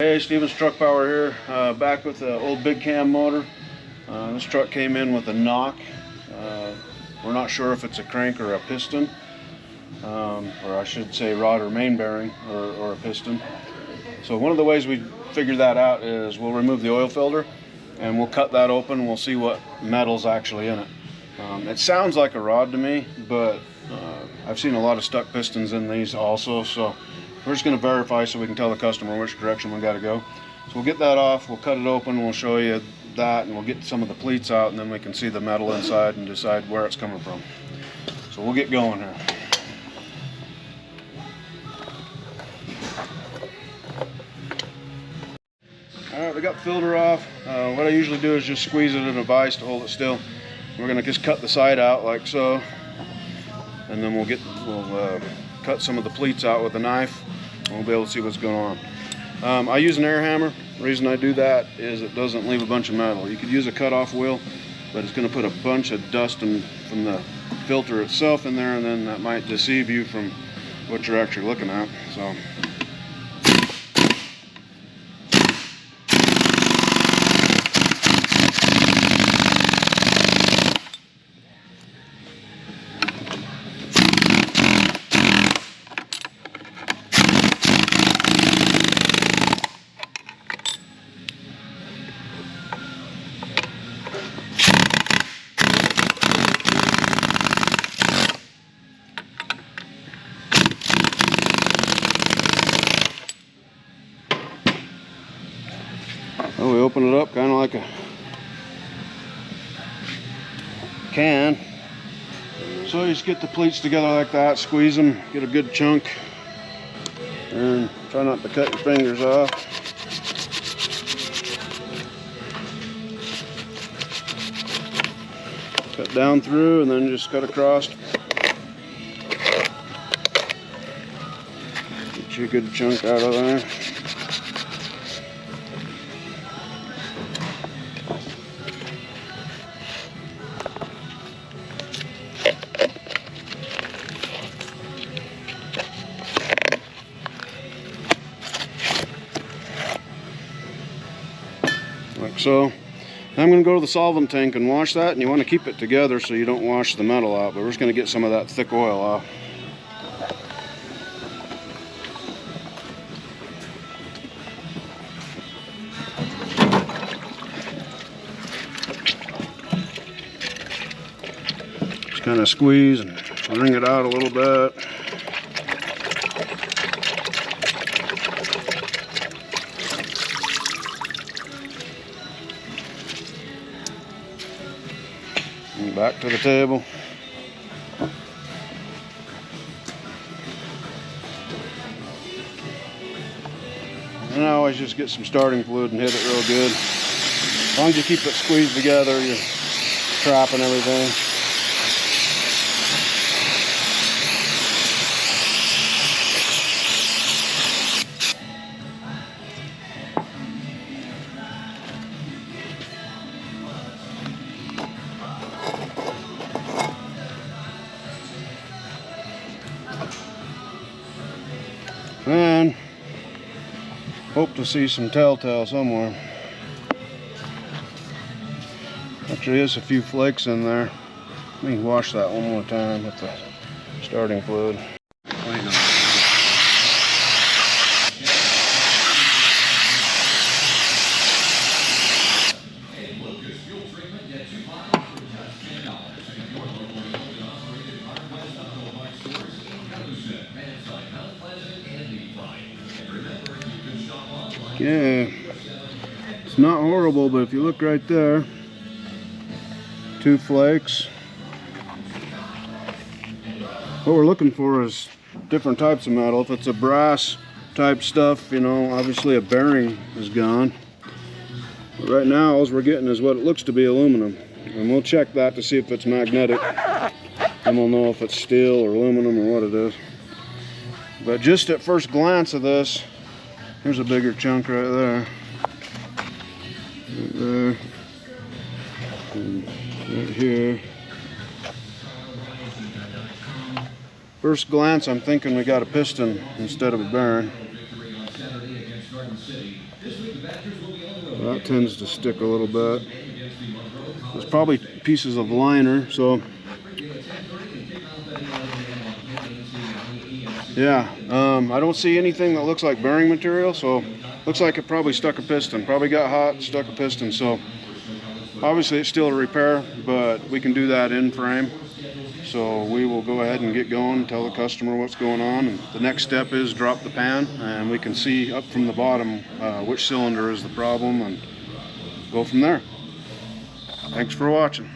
Hey, Stevens Truck Power here, back with the old big cam motor. This truck came in with a knock. We're not sure if it's a crank or a piston, or I should say rod or main bearing or a piston. So one of the ways we figure that out is we'll remove the oil filter and we'll cut that open and we'll see what metal's actually in it. It sounds like a rod to me, but I've seen a lot of stuck pistons in these also, so we're just going to verify so we can tell the customer which direction we got to go. So we'll get that off, we'll cut it open, we'll show you that, and we'll get some of the pleats out, and then we can see the metal inside and decide where it's coming from. So we'll get going here. Alright, we got the filter off. What I usually do is just squeeze it in a vise to hold it still. We're going to just cut the side out like so, and then we'll cut some of the pleats out with a knife. We'll be able to see what's going on. I use an air hammer. The reason I do that is it doesn't leave a bunch of metal. You could use a cut-off wheel, but it's going to put a bunch of dust from the filter itself in there, and then that might deceive you from what you're actually looking at. So. Well, we open it up kind of like a can. So you just get the pleats together like that, squeeze them, get a good chunk, and try not to cut your fingers off. Cut down through and then just cut across. Get you a good chunk out of there. Like so. I'm going to go to the solvent tank and wash that, and you want to keep it together so you don't wash the metal out, but we're just going to get some of that thick oil off. Just kind of squeeze and wring it out a little bit. And back to the table. And I always just get some starting fluid and hit it real good. As long as you keep it squeezed together, you're trapping everything. And hope to see some telltale somewhere. Actually, there's a few flakes in there. Let me wash that one more time with the starting fluid. Okay, it's not horrible, but if you look right there, 2 flakes. What we're looking for is different types of metal. If it's a brass type stuff, you know, obviously a bearing is gone. But right now, all we're getting is what it looks to be aluminum. And we'll check that to see if it's magnetic. And we'll know if it's steel or aluminum or what it is. But just at first glance of this, here's a bigger chunk right there. Right there. And right here. First glance, I'm thinking we got a piston instead of a bearing. That tends to stick a little bit. There's probably pieces of liner, so yeah, I don't see anything that looks like bearing material, so looks like it probably stuck a piston. Probably got hot, stuck a piston. So obviously it's still a repair, but we can do that in frame. So we will go ahead and get going, tell the customer what's going on, and the next step is drop the pan, and we can see up from the bottom which cylinder is the problem, and go from there. Thanks for watching.